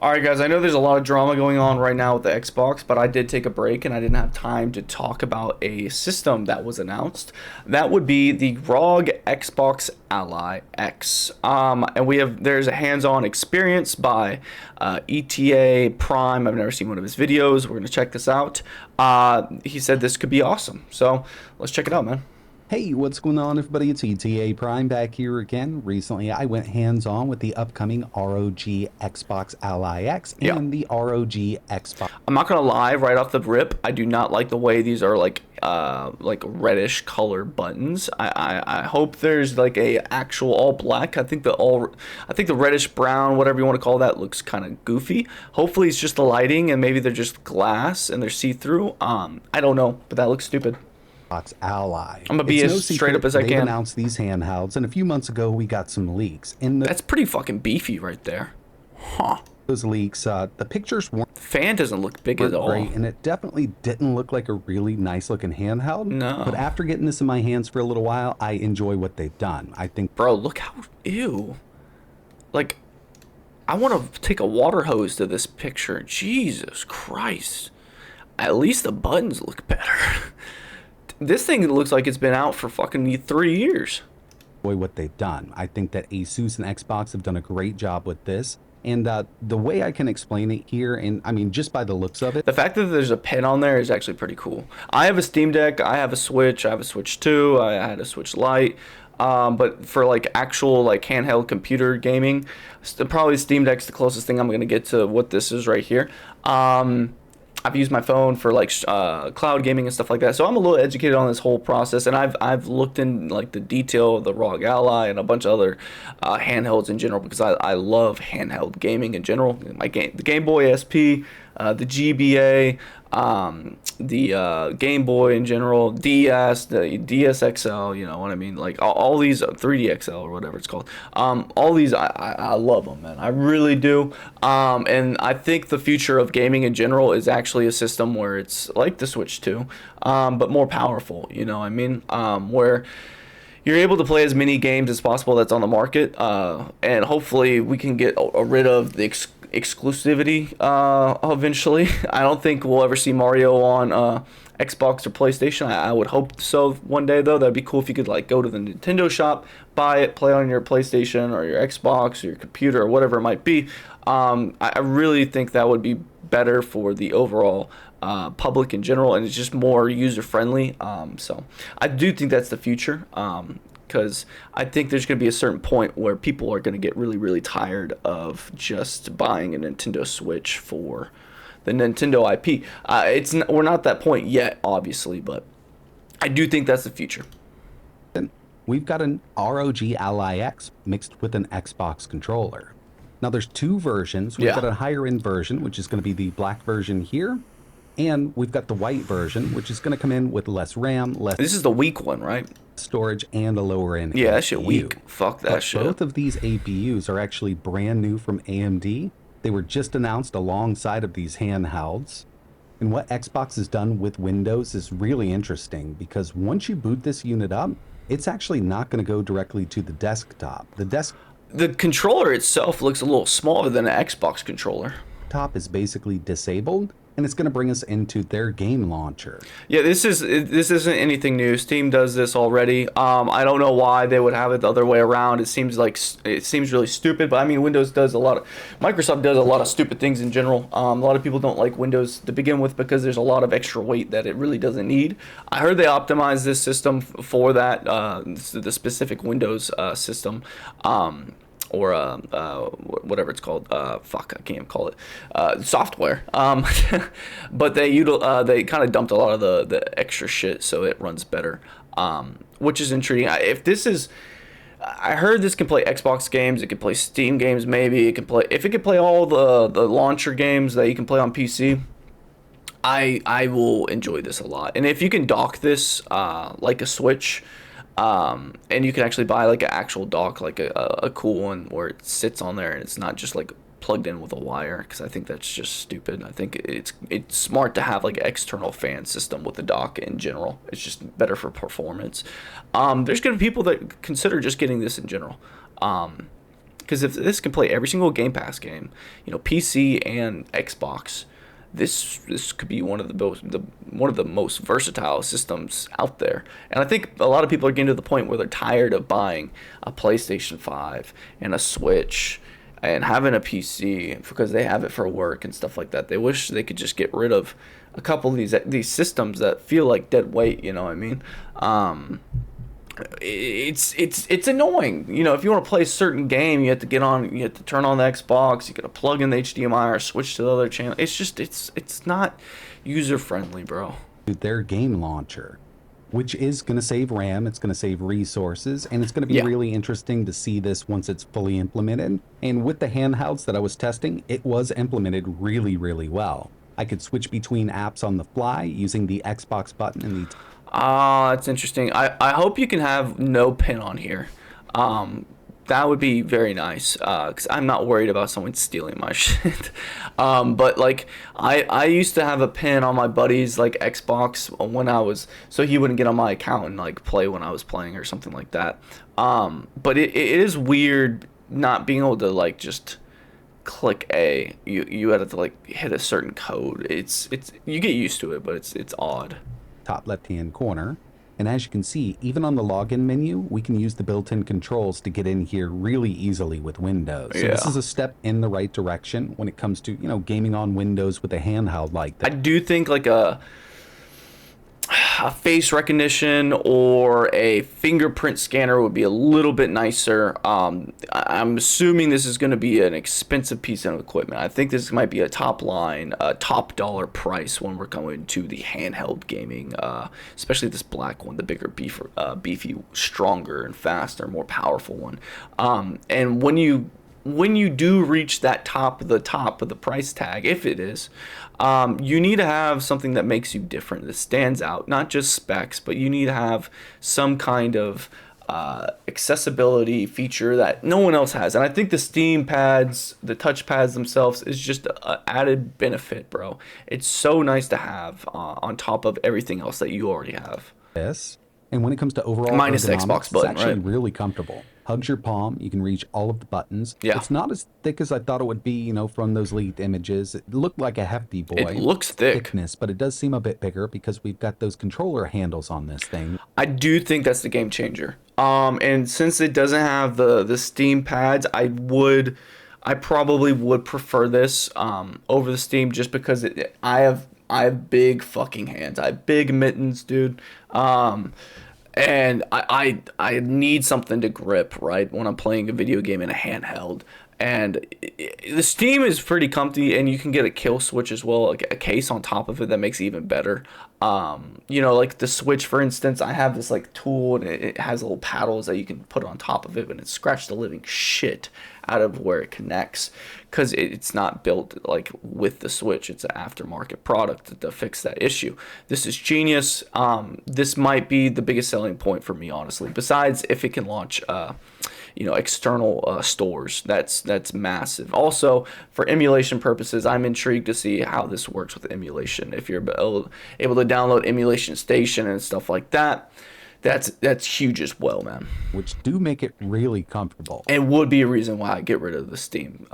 Alright guys, I know there's a lot of drama going on right now with the Xbox, but I did take a break and I didn't have time to talk about a system that was announced. That would be the ROG Xbox Ally X. And there's a hands-on experience by ETA PRIME. I've never seen one of his videos. We're going to check this out. He said this could be awesome. So let's check it out, man. Hey, what's going on, everybody? It's ETA Prime back here again. Recently, I went hands-on with the upcoming ROG Xbox Ally X and the ROG Xbox. I'm not gonna lie, right off the rip, I do not like the way these are like reddish color buttons. I hope there's like a actual all black. I think the reddish brown, whatever you want to call that, looks kind of goofy. Hopefully it's just the lighting and maybe they're just glass and they're see-through. I don't know, but that looks stupid. Ally. I'm gonna be as straight up as I can. They've announced these handhelds, and a few months ago we got some leaks. That's pretty fucking beefy right there. Huh. Those leaks, the pictures weren't. The fan doesn't look big at all. Great, and it definitely didn't look like a really nice looking handheld. No. But after getting this in my hands for a little while, I enjoy what they've done. I think. Bro, look how ew. Like, I want to take a water hose to this picture. Jesus Christ. At least the buttons look better. This thing looks like it's been out for fucking 3 years. Boy, what they've done. I think that Asus and Xbox have done a great job with this. And the way I can explain it here, and I mean, just by the looks of it. The fact that there's a pen on there is actually pretty cool. I have a Steam Deck, I have a Switch, I have a Switch 2, I had a Switch Lite. But for like actual like handheld computer gaming, probably Steam Deck's the closest thing I'm going to get to what this is right here. I've used my phone for like cloud gaming and stuff like that, so I'm a little educated on this whole process, and I've looked in like the detail of the ROG Ally and a bunch of other handhelds in general because I love handheld gaming in general. The Game Boy SP, the GBA, the Game Boy in general, DS, the DS XL, you know what I mean? Like all these 3D XL or whatever it's called. All these I love them, man. I really do. And I think the future of gaming in general is actually a system where it's like the Switch 2, but more powerful. You know what I mean? Where you're able to play as many games as possible that's on the market, and hopefully we can get rid of the exclusivity eventually. I don't think we'll ever see Mario on Xbox or PlayStation. I would hope so one day, though. That'd be cool if you could like go to the Nintendo shop, buy it, play on your PlayStation or your Xbox or your computer or whatever it might be. I really think that would be better for the overall public in general, and it's just more user friendly. So I do think that's the future. Because I think there's going to be a certain point where people are going to get really, really tired of just buying a Nintendo Switch for the Nintendo IP. We're not at that point yet, obviously, but I do think that's the future. We've got an ROG Ally X mixed with an Xbox controller. Now there's two versions. We've got a higher end version, which is going to be the black version here. And we've got the white version, which is going to come in with less RAM, less. This is the weak one, right? Storage and a lower end. Yeah, that shit weak. Fuck that shit. Both of these APUs are actually brand new from AMD. They were just announced alongside of these handhelds. And what Xbox has done with Windows is really interesting because once you boot this unit up, it's actually not going to go directly to the desktop. The controller itself looks a little smaller than an Xbox controller. Top is basically disabled, and it's going to bring us into their game launcher. Yeah, this isn't anything new. Steam does this already. I don't know why they would have it the other way around. It seems really stupid, but I mean, Microsoft does a lot of stupid things in general. A lot of people don't like Windows to begin with because there's a lot of extra weight that it really doesn't need. I heard they optimized this system for that, the specific Windows system. Or whatever it's called. Fuck, I can't even call it software. But they kind of dumped a lot of the extra shit, so it runs better, which is intriguing. I heard this can play Xbox games. It can play Steam games. Maybe it can play. If it can play all the launcher games that you can play on PC, I will enjoy this a lot. And if you can dock this like a Switch. And you can actually buy like an actual dock, like a cool one where it sits on there and it's not just like plugged in with a wire, because I think that's just stupid. I think it's smart to have like an external fan system with the dock in general. It's just better for performance. There's gonna be people that consider just getting this in general. Because if this can play every single Game Pass game, PC and Xbox, this could be one of the most versatile systems out there. And I think a lot of people are getting to the point where they're tired of buying a PlayStation 5 and a Switch and having a PC because they have it for work and stuff like that. They wish they could just get rid of a couple of these systems that feel like dead weight. You know what I mean? It's annoying. If you want to play a certain game, you have to turn on the Xbox, you got to plug in the HDMI or switch to the other channel. It's not user friendly, bro. Their game launcher, which is going to save RAM, it's going to save resources, and it's going to be Yeah. really interesting to see this once it's fully implemented. And with the handhelds that I was testing, it was implemented really, really well. I could switch between apps on the fly using the Xbox button and the That's interesting. I hope you can have no pin on here. That would be very nice, because I'm not worried about someone stealing my shit. But like I used to have a pin on my buddy's like Xbox when so he wouldn't get on my account and like play when I was playing or something like that. But it is weird not being able to like just click A. You had to like hit a certain code. It's you get used to it, but it's odd. top left-hand corner. And as you can see, even on the login menu, we can use the built-in controls to get in here really easily with Windows. So this Yeah. is a step in the right direction when it comes to, gaming on Windows with a handheld like I that. do think like a face recognition or a fingerprint scanner would be a little bit nicer. I'm assuming this is going to be an expensive piece of equipment. I think this might be a top line, top dollar price when we're coming to the handheld gaming, especially this black one, the bigger, beefy, stronger and faster, more powerful one. And when you do reach that top of the price tag, if it is, you need to have something that makes you different, that stands out, not just specs, but you need to have some kind of accessibility feature that no one else has. And I think the Steam pads, the touch pads themselves, is just an added benefit, bro. It's so nice to have on top of everything else that you already have. This. And when it comes to overall Minus the ergonomics, Xbox button, it's actually right? really comfortable. Hugs your palm, you can reach all of the buttons. Yeah. It's not as thick as I thought it would be, from those leaked images. It looked like a hefty boy. It looks thick. Thickness, but it does seem a bit bigger because we've got those controller handles on this thing. I do think that's the game changer. And since it doesn't have the Steam pads, I probably would prefer this over the Steam, just because I have big fucking hands. I have big mittens, dude. And I need something to grip, right, when I'm playing a video game in a handheld. And the Steam is pretty comfy, and you can get a kill switch as well, like a case on top of it that makes it even better. Like the Switch, for instance, I have this like tool, and it has little paddles that you can put on top of it, and it scratches the living shit out of where it connects, because it's not built like with the Switch. It's an aftermarket product to fix that issue. This is genius. This might be the biggest selling point for me, honestly, besides if it can launch external stores. That's massive. Also, for emulation purposes, I'm intrigued to see how this works with emulation. If you're able to download Emulation Station and stuff like that, that's huge as well, man. Which do make it really comfortable. And would be a reason why I get rid of the Steam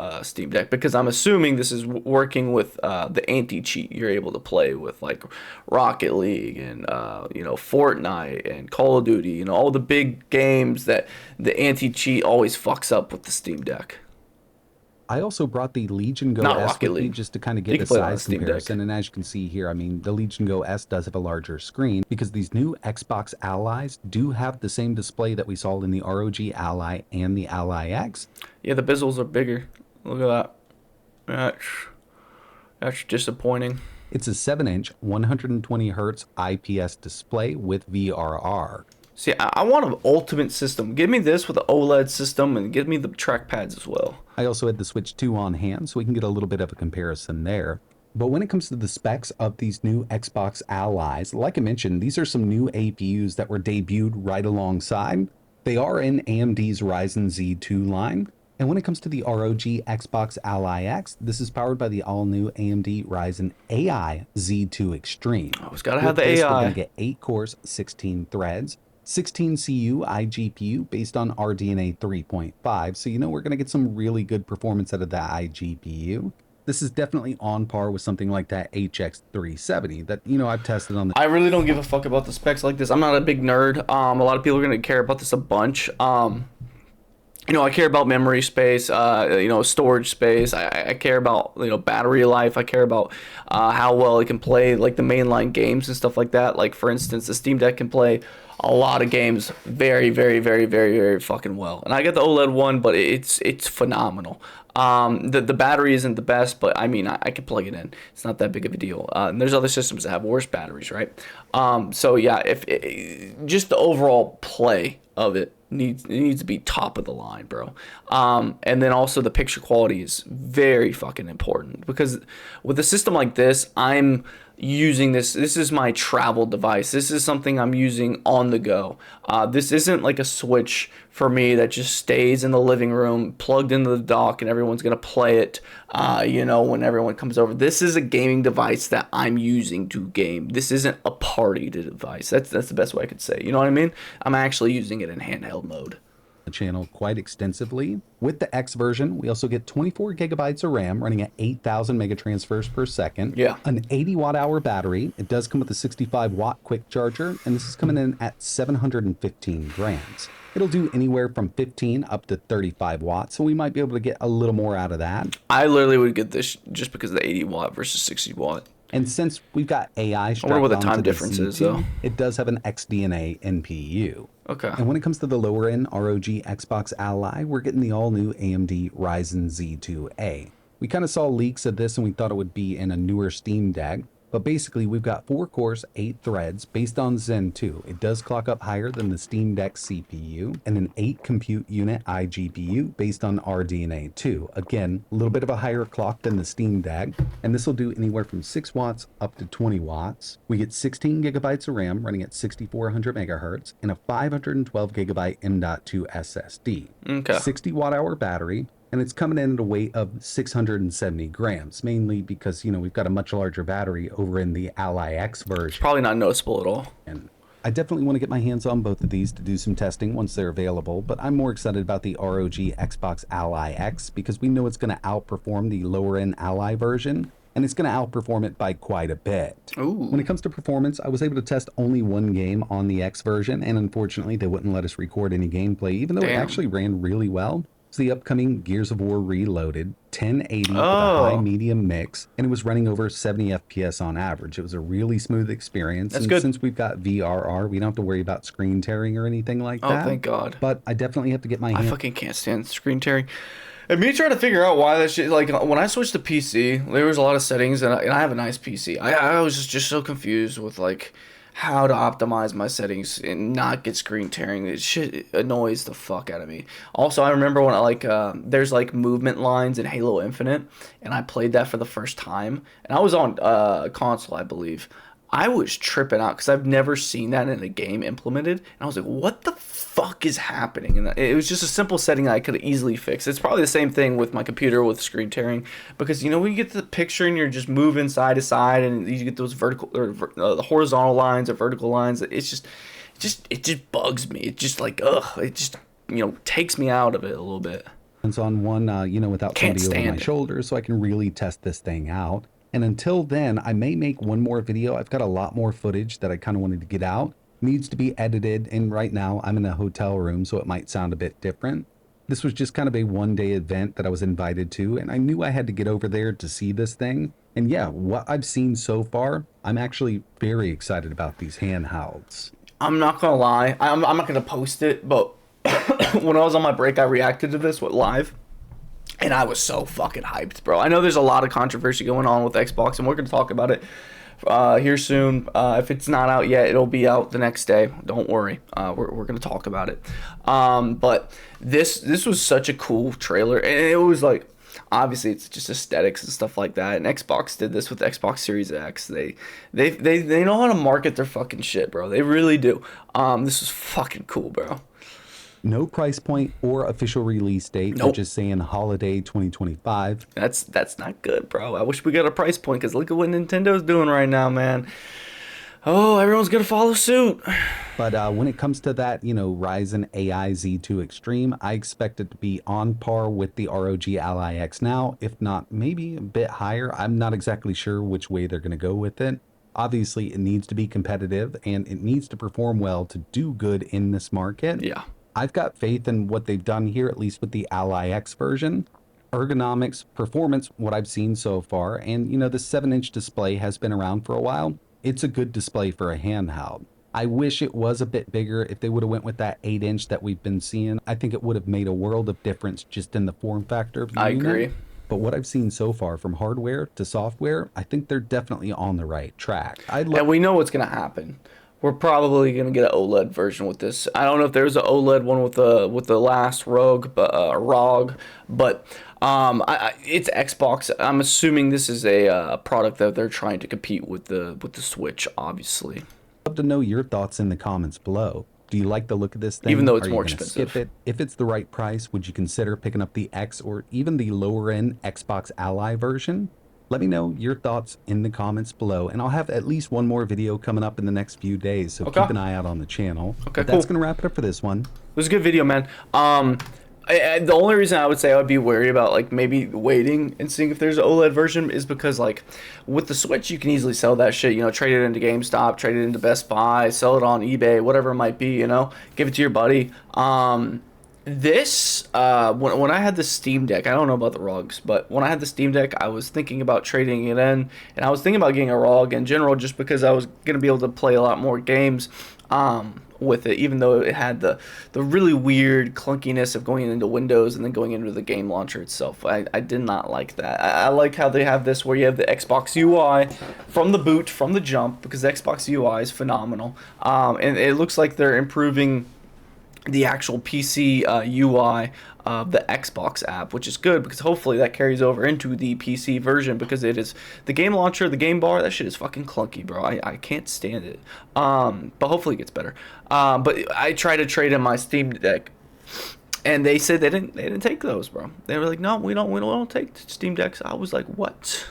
Deck, because I'm assuming this is working with the anti-cheat you're able to play with, like Rocket League and Fortnite and Call of Duty, all the big games that the anti-cheat always fucks up with the Steam Deck. I also brought the Legion Go Not S Rocket with me League. just to kind of You get can the play it on size Steam Deck. comparison. And as you can see here, the Legion Go S does have a larger screen because these new Xbox Allies do have the same display that we saw in the ROG Ally and the Ally X. Yeah, the bezels are bigger. Look at that. That's disappointing. It's a 7-inch, 120 hertz IPS display with VRR. See, I want an ultimate system. Give me this with an OLED system, and give me the trackpads as well. I also had the Switch 2 on hand, so we can get a little bit of a comparison there. But when it comes to the specs of these new Xbox Allies, like I mentioned, these are some new APUs that were debuted right alongside. They are in AMD's Ryzen Z2 line. And when it comes to the ROG Xbox Ally X, this is powered by the all-new AMD Ryzen AI Z2 Extreme. Always gotta have With the this, we're AI. going to get 8 cores, 16 threads. 16 CU iGPU based on RDNA 3.5, so you know we're going to get some really good performance out of that iGPU. This is definitely on par with something like that HX 370 that, you know, I've tested on the I really don't give a fuck about the specs like this. I'm not a big nerd. A lot of people are gonna care about this a bunch. You know, I care about memory space, you know, storage space. I care about, you know, battery life. I care about how well it can play, like, the mainline games and stuff like that. Like, for instance, the Steam Deck can play a lot of games very, very, very, very, very fucking well. And I get the OLED one, but it's phenomenal. The battery isn't the best, but I mean, I can plug it in. It's not that big of a deal. And there's other systems that have worse batteries, right? So yeah, just the overall play of it needs to be top of the line, bro. And then also the picture quality is very fucking important, because with a system like this, I'm using this is my travel device. This is something I'm using on the go. This isn't like a Switch for me that just stays in the living room plugged into the dock and everyone's gonna play it, you know, when everyone comes over. This is a gaming device that I'm using to game. This isn't a party device. That's the best way I could say, you know what I mean? I'm actually using it in handheld mode. channel quite extensively. With the X version, we also get 24 gigabytes of RAM running at 8,000 megatransfers per second. Yeah. An 80 watt hour battery. It does come with a 65 watt quick charger, and this is coming in at 715 grams. It'll do anywhere from 15 up to 35 watts, so we might be able to get a little more out of that. I literally would get this just because of the 80 watt versus 60 watt. And since we've got AI strapped I wonder what the onto time difference is, though. it does have an XDNA NPU. Okay. And when it comes to the lower end ROG Xbox Ally, we're getting the all new AMD Ryzen Z2A. We kind of saw leaks of this and we thought it would be in a newer Steam Deck. But basically, we've got 4 cores, 8 threads based on Zen 2. It does clock up higher than the Steam Deck CPU, and an 8 compute unit iGPU based on RDNA 2. Again, a little bit of a higher clock than the Steam Deck, and this will do anywhere from 6 watts up to 20 watts. We get 16 gigabytes of RAM running at 6400 megahertz, and a 512 gigabyte M.2 SSD. Okay. 60 watt hour battery. And it's coming in at a weight of 670 grams, mainly because, you know, we've got a much larger battery over in the Ally X version. Probably not noticeable at all. And I definitely want to get my hands on both of these to do some testing once they're available, but I'm more excited about the ROG Xbox Ally X because we know it's going to outperform the lower-end Ally version, and it's going to outperform it by quite a bit. Ooh. When it comes to performance, I was able to test only one game on the X version, and unfortunately, they wouldn't let us record any gameplay, even though it actually ran really well. It's the upcoming Gears of War Reloaded, 1080 with a high-medium mix, and it was running over 70 FPS on average. It was a really smooth experience. That's and good. Since we've got VRR, we don't have to worry about screen tearing or anything like that. Oh, thank God. But I definitely have to get my I hands... fucking can't stand screen tearing. And me trying to figure out why that shit, like, when I switched to PC, there was a lot of settings, and I have a nice PC. I was just so confused with, like, how to optimize my settings and not get screen tearing. This shit annoys the fuck out of me. Also, I remember when there's like movement lines in Halo Infinite, and I played that for the first time, and I was on console, I believe. I was tripping out because I've never seen that in a game implemented, and I was like, what the fuck is happening? And it was just a simple setting that I could easily fix. It's probably the same thing with my computer with screen tearing, because, you know, when you get to the picture and you're just moving side to side and you get those vertical or the horizontal lines or vertical lines, it just bugs me. It just like, it just, you know, takes me out of it a little bit. on one, you know, without Can't somebody over my stand it. shoulder, so I can really test this thing out. And until then, I may make one more video. I've got a lot more footage that I kind of wanted to get out. Needs to be edited, and right now I'm in a hotel room, so it might sound a bit different. This was just kind of a one-day event that I was invited to, and I knew I had to get over there to see this thing. And yeah, what I've seen so far, I'm actually very excited about these handhelds. I'm not gonna lie. I'm not gonna post it, but when I was on my break, I reacted to this live. And I was so fucking hyped, bro. I know there's a lot of controversy going on with Xbox, and we're going to talk about it here soon. If it's not out yet, it'll be out the next day. Don't worry. We're going to talk about it. But this was such a cool trailer. And it was like, obviously, it's just aesthetics and stuff like that. And Xbox did this with Xbox Series X. They know how to market their fucking shit, bro. They really do. This was fucking cool, bro. No price point or official release date. Nope. They're just saying holiday 2025. That's not good, bro. I wish we got a price point, because look at what Nintendo's doing right now, man. Oh, everyone's gonna follow suit. But when it comes to that, Ryzen AI Z2 Extreme, I expect it to be on par with the ROG Ally X now, if not maybe a bit higher. I'm not exactly sure which way they're going to go with it. Obviously, it needs to be competitive and it needs to perform well to do good in this market. Yeah. I've got faith in what they've done here, at least with the Ally X version. Ergonomics, performance, what I've seen so far, and the 7-inch display has been around for a while. It's a good display for a handheld. I wish it was a bit bigger. If they would have went with that 8-inch that we've been seeing, I think it would have made a world of difference just in the form factor of the I unit. agree. But what I've seen so far from hardware to software, I think they're definitely on the right track. And we know what's gonna happen. We're probably gonna get an OLED version with this. I don't know if there's an OLED one with the last ROG, but it's Xbox. I'm assuming this is a product that they're trying to compete with the Switch, obviously. Love to know your thoughts in the comments below. Do you like the look of this thing? Even though it's Are you more gonna expensive. Skip it? If it's the right price, would you consider picking up the X or even the lower end Xbox Ally version? Let me know your thoughts in the comments below, and I'll have at least one more video coming up in the next few days, so keep an eye out on the channel. Okay, but that's cool. going to wrap it up for this one. It was a good video, man. The only reason I would say I would be worried about like maybe waiting and seeing if there's an OLED version is because like with the Switch you can easily sell that shit, trade it into GameStop, trade it into Best Buy, sell it on eBay, whatever it might be, give it to your buddy. When I had the Steam Deck, I don't know about the ROGs, but when I had the Steam Deck, I was thinking about trading it in, and I was thinking about getting a ROG in general just because I was going to be able to play a lot more games with it, even though it had the really weird clunkiness of going into Windows and then going into the game launcher itself. I did not like that. I like how they have this where you have the Xbox UI from the boot, from the jump, because the Xbox UI is phenomenal. And it looks like they're improving the actual PC UI of the Xbox app, which is good because hopefully that carries over into the PC version, because it is the game launcher, the game bar, that shit is fucking clunky, bro. I can't stand it. But hopefully it gets better. But I tried to trade in my Steam Deck, and they said they didn't take those, bro. They were like, no, we don't take Steam Decks. I was like, what?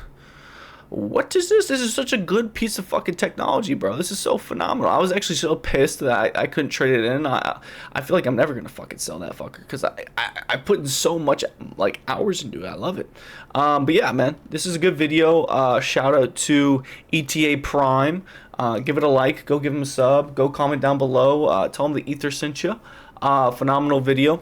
What is this? This is such a good piece of fucking technology, bro. This is so phenomenal. I was actually so pissed that I couldn't trade it in. I feel like I'm never gonna fucking sell that fucker because I put in so much like hours into it. I love it. But yeah, man, this is a good video. Shout out to ETA Prime. Give it a like. Go give him a sub. Go comment down below. Tell him the Ether sent you. Phenomenal video.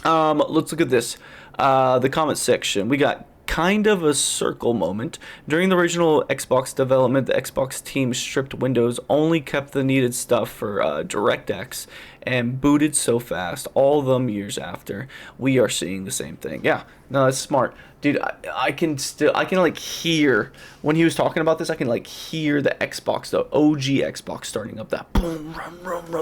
Let's look at this. The comment section. We got kind of a circle moment. During the original Xbox development, the Xbox team stripped Windows, only kept the needed stuff for DirectX, and booted so fast. All of them years after. We are seeing the same thing. Yeah, no, that's smart. Dude, I can like hear, when he was talking about this, I can like hear the Xbox, the OG Xbox starting up, that boom,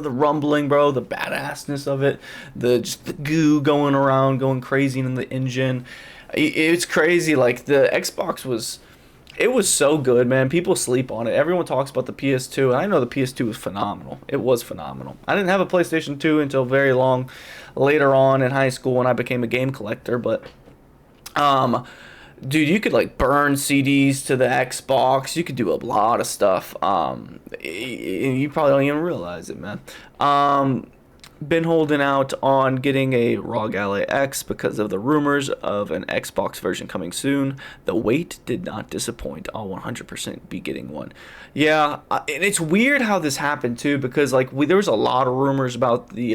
the rumbling, bro, the badassness of it, just the goo going around, going crazy in the engine. It's crazy. Like the Xbox was so good, man. People sleep on it. Everyone talks about the PS2, and I know the PS2 was phenomenal. It was phenomenal. I didn't have a PlayStation 2 until very long later on in high school when I became a game collector, but dude, you could like burn CDs to the Xbox. You could do a lot of stuff. You probably don't even realize it, man. Been holding out on getting a ROG Ally X because of the rumors of an Xbox version coming soon. The wait did not disappoint. I'll 100% be getting one. Yeah, and it's weird how this happened too, because like there was a lot of rumors about the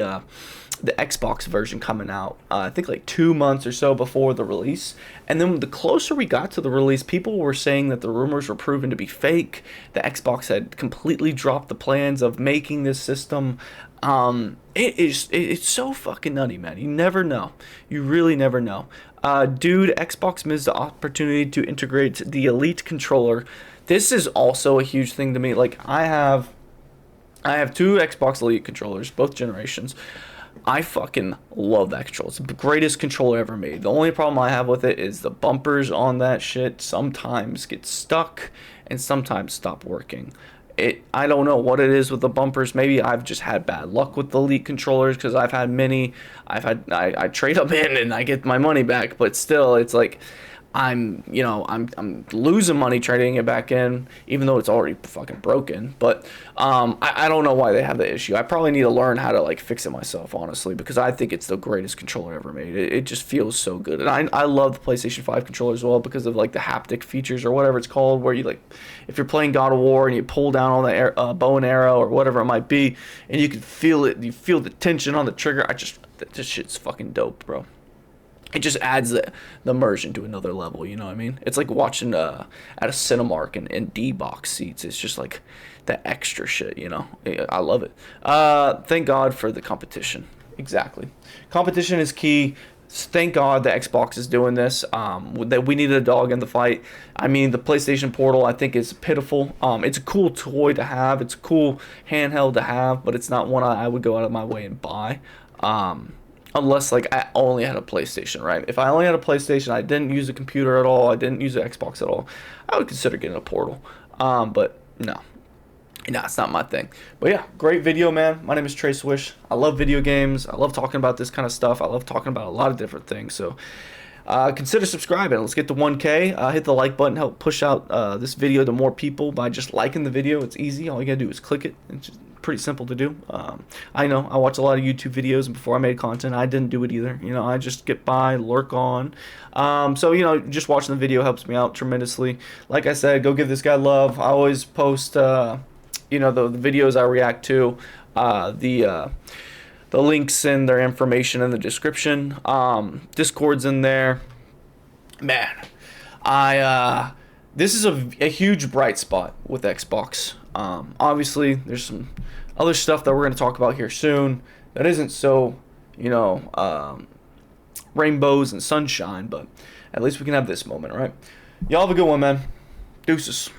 Xbox version coming out, I think like 2 months or so before the release. And then the closer we got to the release, people were saying that the rumors were proven to be fake. The Xbox had completely dropped the plans of making this system. It's so fucking nutty, man. You never know. You really never know. Dude, Xbox missed the opportunity to integrate the Elite controller. This is also a huge thing to me. Like I have 2 Xbox Elite controllers, both generations. I fucking love that controller. It's the greatest controller ever made. The only problem I have with it is the bumpers on that shit sometimes get stuck and sometimes stop working. I don't know what it is with the bumpers. Maybe I've just had bad luck with the Elite controllers because I've had many. I trade them in and I get my money back, but still, it's like I'm losing money trading it back in, even though it's already fucking broken. But I don't know why they have the issue. I probably need to learn how to like fix it myself, honestly, because I think it's the greatest controller ever made. It just feels so good, and I love the PlayStation 5 controller as well because of like the haptic features or whatever it's called, where you like, if you're playing God of War and you pull down on the bow and arrow or whatever it might be, and you can feel it, you feel the tension on the trigger. This shit's fucking dope, bro. It just adds the immersion to another level, you know what I mean? It's like watching at a Cinemark in D-box seats. It's just like the extra shit, you know? I love it. Thank God for the competition. Exactly. Competition is key. Thank God the Xbox is doing this. That we needed a dog in the fight. I mean, the PlayStation Portal, I think, is pitiful. It's a cool toy to have. It's a cool handheld to have, but it's not one I would go out of my way and buy. Unless like I only had a PlayStation, right? If I only had a PlayStation, I didn't use a computer at all, I didn't use an Xbox at all, I would consider getting a Portal. But no, it's not my thing. But yeah, great video, man. My name is Trey Swish. I love video games. I love talking about this kind of stuff. I love talking about a lot of different things. So consider subscribing. Let's get to 1K. Hit the like button. Help push out this video to more people by just liking the video. It's easy. All you gotta do is click it. It's just pretty simple to do. I know I watch a lot of YouTube videos, and before I made content, I didn't do it either. You know, I just get by, lurk on. So you know, just watching the video helps me out tremendously. Like I said, go give this guy love. I always post, you know, the videos I react to, the links and their information in the description. Discord's in there. Man, this is a huge bright spot with Xbox. Obviously, there's some other stuff that we're going to talk about here soon that isn't so, you know, rainbows and sunshine, but at least we can have this moment, right? Y'all have a good one, man. Deuces.